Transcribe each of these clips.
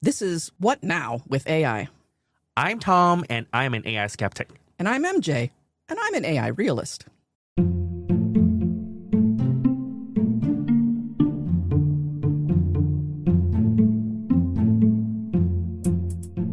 This is What Now with AI. I'm Tom, and I'm an AI skeptic. And I'm MJ, and I'm an AI realist.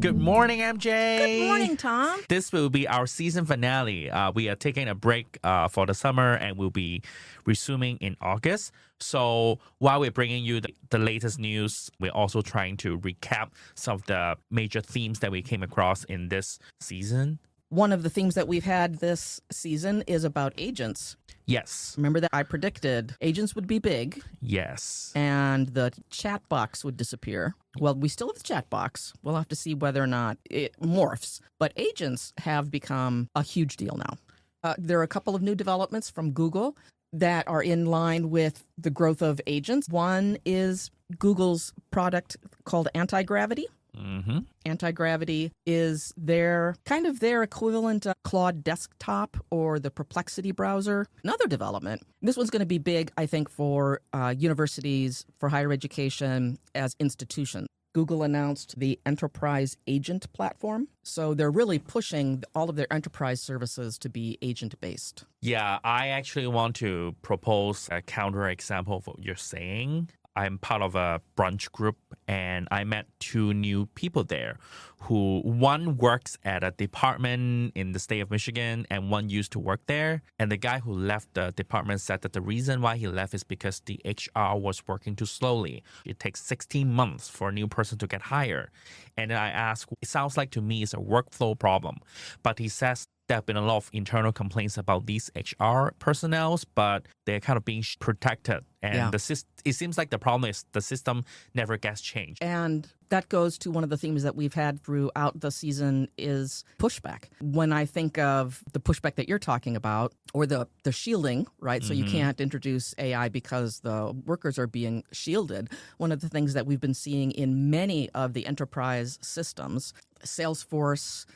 Good morning, MJ. Good morning, Tom. This will be our season finale. We are taking a break for the summer, and we'll be resuming in August. So while we're bringing you the latest news, we're also trying to recap some of the major themes that we came across in this season. One of the themes that we've had this season is about agents. Yes. Remember that I predicted agents would be big Yes. and the chat box would disappear. Well, we still have the chat box. We'll have to see whether or not it morphs. But agents have become a huge deal now. There are a couple of new developments from Google that are in line with the growth of agents. One is Google's product called Anti-Gravity. Mm-hmm. Anti-Gravity is their equivalent to Claude Desktop or the Perplexity browser. Another development. This one's going to be big, I think, for universities, for higher education as institutions. Google announced the Enterprise Agent platform. So they're really pushing all of their enterprise services to be agent-based. Yeah, I actually want to propose a counterexample of what you're saying. I'm part of a brunch group, and I met two new people there who one works at a department in the state of Michigan and one used to work there. And the guy who left the department said that the reason why he left is because the HR was working too slowly. It takes 16 months for a new person to get hired. And then I asked, it sounds like to me it's a workflow problem. But he says there have been a lot of internal complaints about these HR personnel, but they're kind of being protected. And it seems like the problem is the system never gets changed. And that goes to one of the themes that we've had throughout the season is pushback. When I think of the pushback that you're talking about, or the shielding, right? So you can't introduce AI because the workers are being shielded. One of the things that we've been seeing in many of the enterprise systems, Salesforce,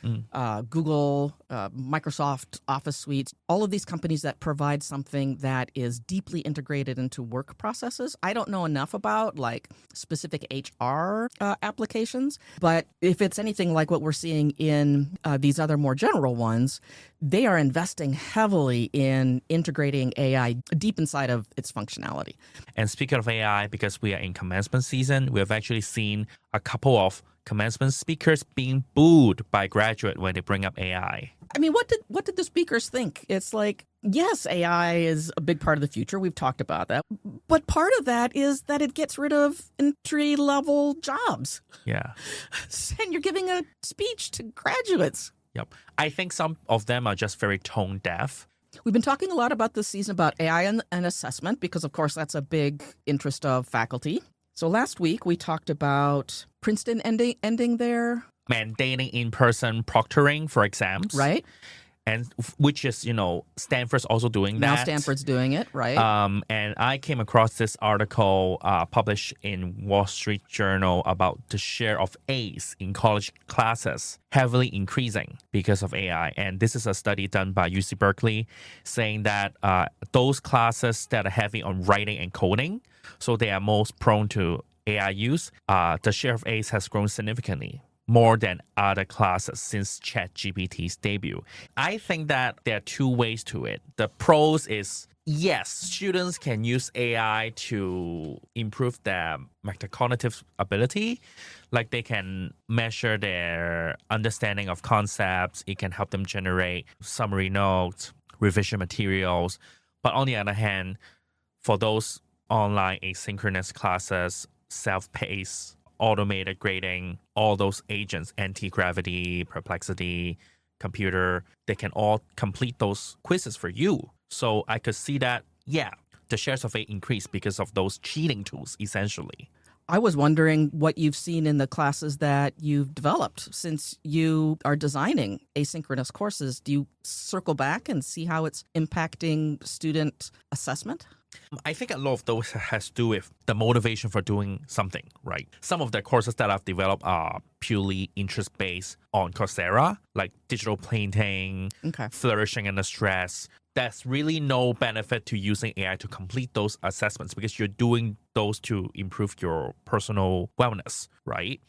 Google, Microsoft Office suites, all of these companies that provide something that is deeply integrated into work processes. I don't know enough about like specific HR applications, but if it's anything like what we're seeing in these other more general ones, they are investing heavily in integrating AI deep inside of its functionality. And speaking of AI, because we are in commencement season, we have actually seen a couple of commencement speakers being booed by graduates when they bring up AI. I mean, what did the speakers think? It's like, yes, AI is a big part of the future. We've talked about that. But part of that is that it gets rid of entry-level jobs. Yeah. And you're giving a speech to graduates. Yep. I think some of them are just very tone deaf. We've been talking a lot about this season about AI and assessment because, of course, that's a big interest of faculty. So last week, we talked about Princeton ending their mandating in-person proctoring for exams. Right. And which is, Stanford's also doing that. Now Stanford's doing it, right? And I came across this article published in Wall Street Journal about the share of A's in college classes heavily increasing because of AI. And this is a study done by UC Berkeley saying that those classes that are heavy on writing and coding, so they are most prone to AI use, the share of A's has grown significantly, more than other classes since ChatGPT's debut. I think that there are two ways to it. The pros is, yes, students can use AI to improve their metacognitive ability. Like they can measure their understanding of concepts. It can help them generate summary notes, revision materials. But on the other hand, for those online asynchronous classes, self-paced, automated grading, all those agents, anti-gravity, perplexity, computer, they can all complete those quizzes for you. So I could see that, the shares of it increase because of those cheating tools, essentially. I was wondering what you've seen in the classes that you've developed since you are designing asynchronous courses. Do you circle back and see how it's impacting student assessment? I think a lot of those has to do with the motivation for doing something, right? Some of the courses that I've developed are purely interest-based on Coursera, like digital painting, flourishing under stress. There's really no benefit to using AI to complete those assessments because you're doing those to improve your personal wellness, right?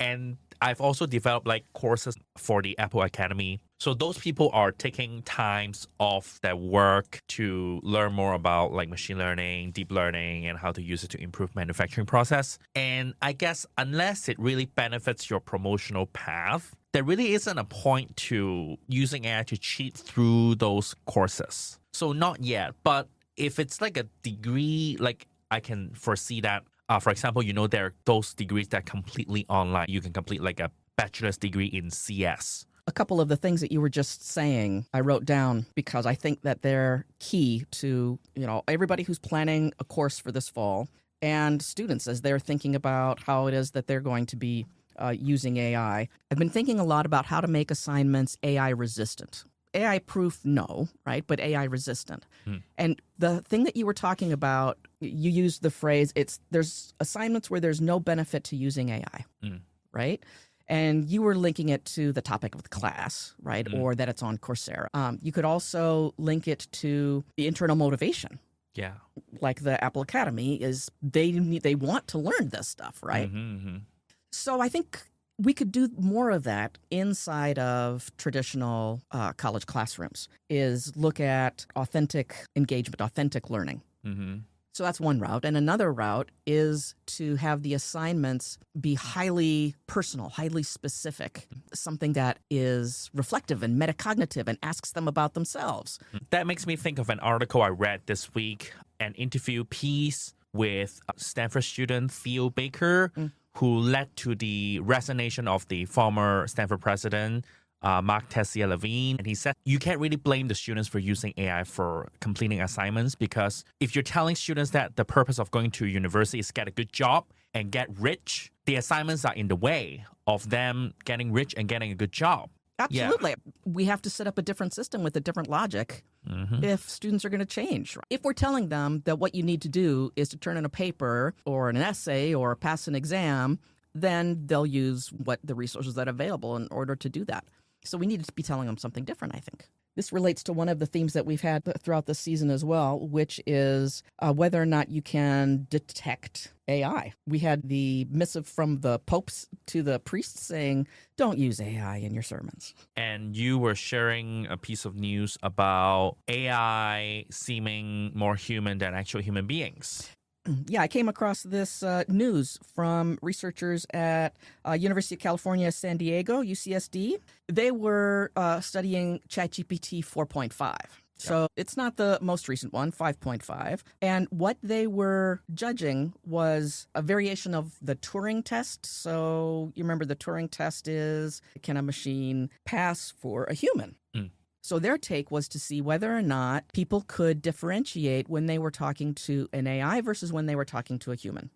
And I've also developed like courses for the Apple Academy. So those people are taking times off their work to learn more about like machine learning, deep learning, and how to use it to improve manufacturing process. And I guess unless it really benefits your promotional path, there really isn't a point to using AI to cheat through those courses. So not yet, but if it's like a degree, like I can foresee that. For example, there are those degrees that are completely online. You can complete like a bachelor's degree in CS. A couple of the things that you were just saying, I wrote down because I think that they're key to, everybody who's planning a course for this fall and students as they're thinking about how it is that they're going to be using AI. I've been thinking a lot about how to make assignments AI resistant. AI proof, no, right? But AI resistant. And the thing that you were talking about, you used the phrase, there's assignments where there's no benefit to using AI, right? And you were linking it to the topic of the class, right? Or that it's on Coursera. You could also link it to the internal motivation. Yeah. Like the Apple Academy is they want to learn this stuff, right? So I think we could do more of that inside of traditional college classrooms, is look at authentic engagement, authentic learning. So that's one route. And another route is to have the assignments be highly personal, highly specific, something that is reflective and metacognitive and asks them about themselves. That makes me think of an article I read this week, an interview piece with Stanford student Theo Baker, who led to the resignation of the former Stanford president, Mark Tessier-Levine. And he said, you can't really blame the students for using AI for completing assignments, because if you're telling students that the purpose of going to university is get a good job and get rich, the assignments are in the way of them getting rich and getting a good job. Absolutely. Yeah. We have to set up a different system with a different logic if students are going to change. If we're telling them that what you need to do is to turn in a paper or an essay or pass an exam, then they'll use what the resources that are available in order to do that. So we need to be telling them something different, I think. This relates to one of the themes that we've had throughout the season as well, which is whether or not you can detect AI. We had the missive from the popes to the priests saying, don't use AI in your sermons. And you were sharing a piece of news about AI seeming more human than actual human beings. Yeah, I came across this news from researchers at University of California, San Diego, UCSD. They were studying ChatGPT 4.5. So it's not the most recent one, 5.5. And what they were judging was a variation of the Turing test. So you remember the Turing test is, can a machine pass for a human? So their take was to see whether or not people could differentiate when they were talking to an AI versus when they were talking to a human.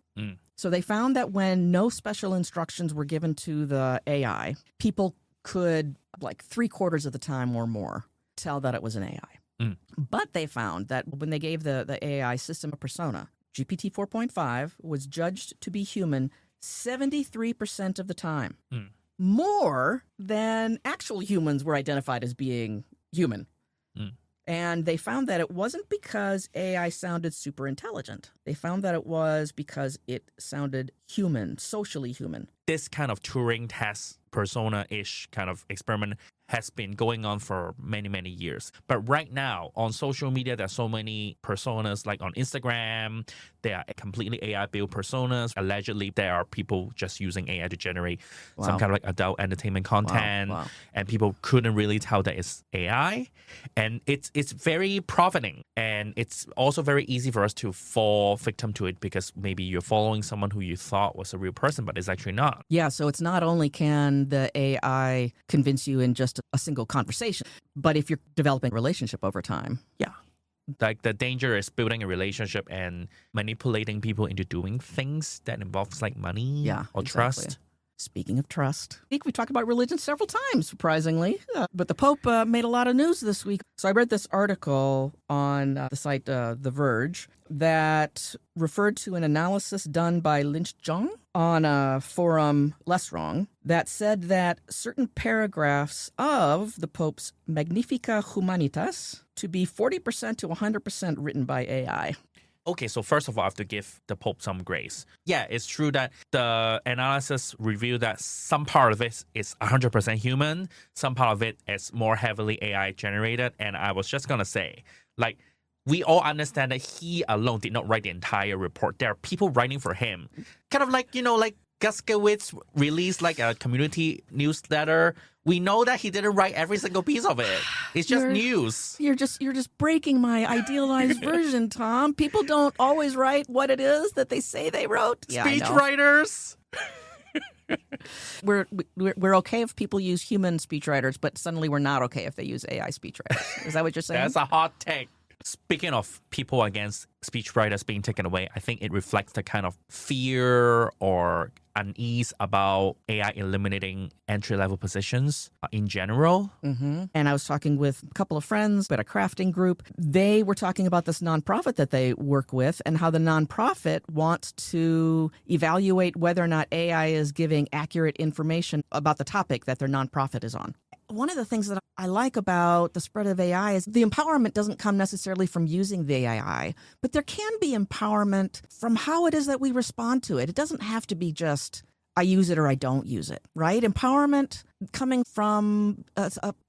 So they found that when no special instructions were given to the AI, people could, like 3/4 of the time or more, tell that it was an AI. But they found that when they gave the AI system a persona, GPT 4.5 was judged to be human 73% of the time. More than actual humans were identified as being human. And they found that it wasn't because AI sounded super intelligent. They found that it was because it sounded human, socially human. This kind of Turing test, persona-ish kind of experiment has been going on for many, many years. But right now, on social media, there are so many personas, like on Instagram, they are completely AI-built personas. Allegedly, there are people just using AI to generate some kind of like adult entertainment content. And people couldn't really tell that it's AI. And it's very profiting. And it's also very easy for us to fall victim to it, because maybe you're following someone who you thought was a real person, but it's actually not. Yeah, so it's not only can the AI convince you in just a single conversation, but if you're developing a relationship over time. Yeah. Like the danger is building a relationship and manipulating people into doing things that involves like money or trust. Speaking of trust, I think we talked about religion several times, surprisingly. But the Pope made a lot of news this week. So I read this article on the site The Verge that referred to an analysis done by Lynch Zhang on a forum, Less Wrong, that said that certain paragraphs of the Pope's Magnificat Humanitas to be 40% to 100% written by AI. Okay, so first of all, I have to give the Pope some grace. Yeah, it's true that the analysis revealed that some part of it is 100% human, some part of it is more heavily AI generated. And I was just going to say, like, we all understand that he alone did not write the entire report. There are people writing for him. Kind of like, like Guskowitz released like a community newsletter. We know that he didn't write every single piece of it. It's just news. You're just breaking my idealized version, Tom. People don't always write what it is that they say they wrote. Speech writers. We're okay if people use human speechwriters, but suddenly we're not okay if they use AI speechwriters. Is that what you're saying? That's a hot take. Speaking of people against speechwriters being taken away, I think it reflects the kind of fear or unease about AI eliminating entry-level positions in general. Mm-hmm. And I was talking with a couple of friends at a crafting group. They were talking about this nonprofit that they work with and how the nonprofit wants to evaluate whether or not AI is giving accurate information about the topic that their nonprofit is on. One of the things that I like about the spread of AI is the empowerment doesn't come necessarily from using the AI, but there can be empowerment from how it is that we respond to it. It doesn't have to be just, I use it or I don't use it, right? Empowerment coming from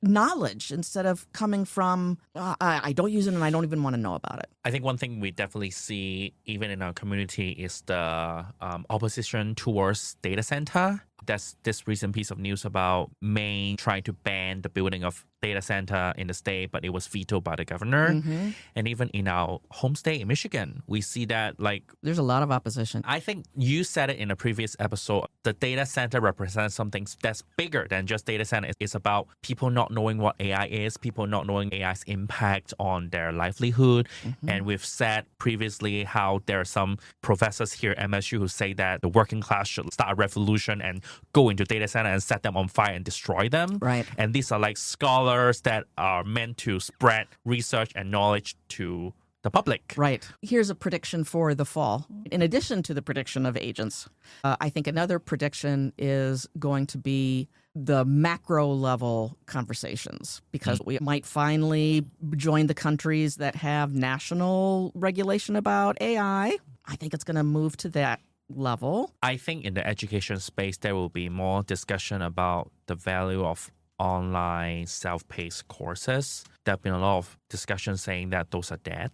knowledge instead of coming from, I don't use it and I don't even want to know about it. I think one thing we definitely see even in our community is the opposition towards data center. That's this recent piece of news about Maine trying to ban the building of data center in the state, but it was vetoed by the governor. Mm-hmm. And even in our home state in Michigan, we see that like there's a lot of opposition. I think you said it in a previous episode. The data center represents something that's bigger than just data center. It's about people not knowing what AI is, people not knowing AI's impact on their livelihood. Mm-hmm. And we've said previously how there are some professors here at MSU who say that the working class should start a revolution and go into data center and set them on fire and destroy them. Right. And these are like scholars that are meant to spread research and knowledge to the public. Right. Here's a prediction for the fall. In addition to the prediction of agents, I think another prediction is going to be the macro level conversations, because we might finally join the countries that have national regulation about AI. I think it's going to move to that level. I think in the education space, there will be more discussion about the value of online self-paced courses. There have been a lot of discussion saying that those are dead.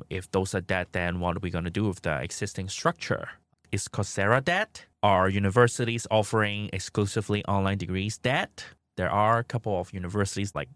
If those are dead, then what are we going to do with the existing structure? Is Coursera dead? Are universities offering exclusively online degrees dead? There are a couple of universities like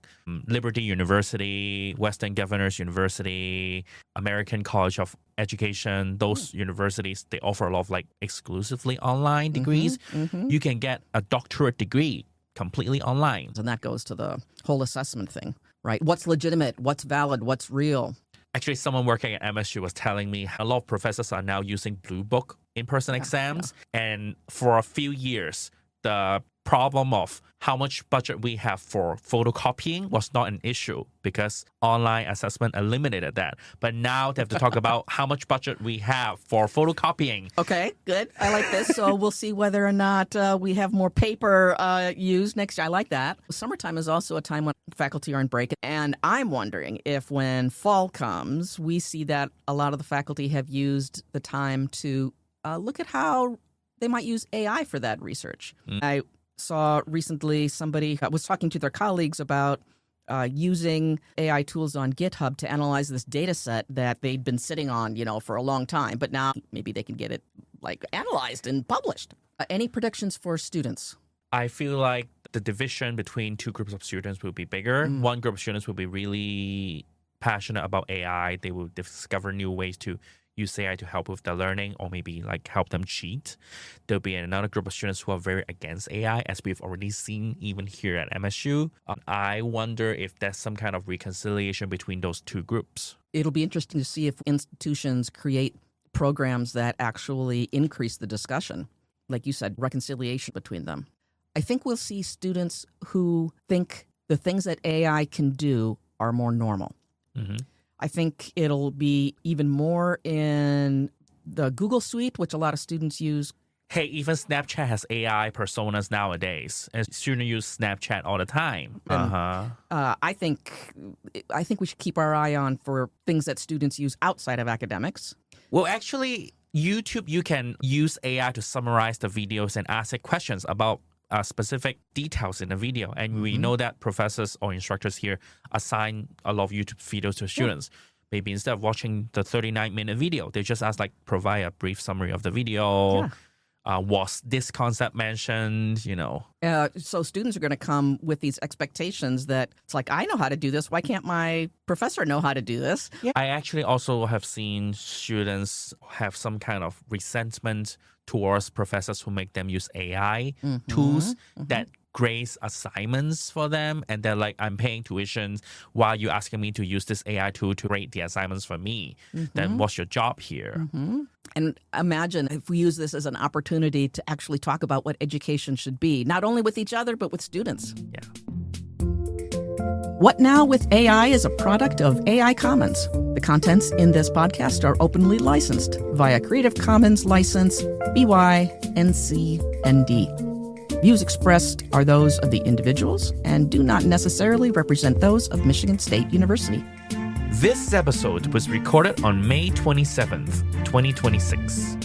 Liberty University, Western Governors University, American College of Education. Those universities, they offer a lot of like exclusively online degrees. Mm-hmm. You can get a doctorate degree completely online. And that goes to the whole assessment thing, right? What's legitimate? What's valid? What's real? Actually, someone working at MSU was telling me a lot of professors are now using Blue Book in-person exams. Yeah. And for a few years, the problem of how much budget we have for photocopying was not an issue because online assessment eliminated that. But now they have to talk about how much budget we have for photocopying. Okay, good. I like this. So we'll see whether or not we have more paper used next year. I like that. Summertime is also a time when faculty are on break. And I'm wondering if when fall comes, we see that a lot of the faculty have used the time to look at how they might use AI for that research. I saw recently somebody was talking to their colleagues about using AI tools on GitHub to analyze this data set that they'd been sitting on, for a long time. But now maybe they can get it like analyzed and published. Any predictions for students? I feel like the division between two groups of students will be bigger. One group of students will be really passionate about AI. They will discover new ways to use AI to help with their learning or maybe like help them cheat. There'll be another group of students who are very against AI, as we've already seen even here at MSU. I wonder if there's some kind of reconciliation between those two groups. It'll be interesting to see if institutions create programs that actually increase the discussion. Like you said, reconciliation between them. I think we'll see students who think the things that AI can do are more normal. Mm-hmm. I think it'll be even more in the Google Suite, which a lot of students use Hey, even Snapchat has AI personas nowadays, and students use Snapchat all the time. I think we should keep our eye on for things that students use outside of academics. Well, actually, YouTube, you can use AI to summarize the videos and ask it questions about specific details in the video. And we know that professors or instructors here assign a lot of YouTube videos to students. Maybe instead of watching the 39-minute video, they just ask, like, provide a brief summary of the video. Yeah. Was this concept mentioned, So students are going to come with these expectations that it's like, I know how to do this. Why can't my professor know how to do this? Yeah. I actually also have seen students have some kind of resentment towards professors who make them use AI tools that grades assignments for them. And they're like, I'm paying tuition while you're asking me to use this AI tool to grade the assignments for me. Then what's your job here? And imagine if we use this as an opportunity to actually talk about what education should be, not only with each other, but with students. Yeah. What Now with AI is a product of AI Commons. The contents in this podcast are openly licensed via Creative Commons license BY-NC-ND. Views expressed are those of the individuals and do not necessarily represent those of Michigan State University. This episode was recorded on May 27th, 2026.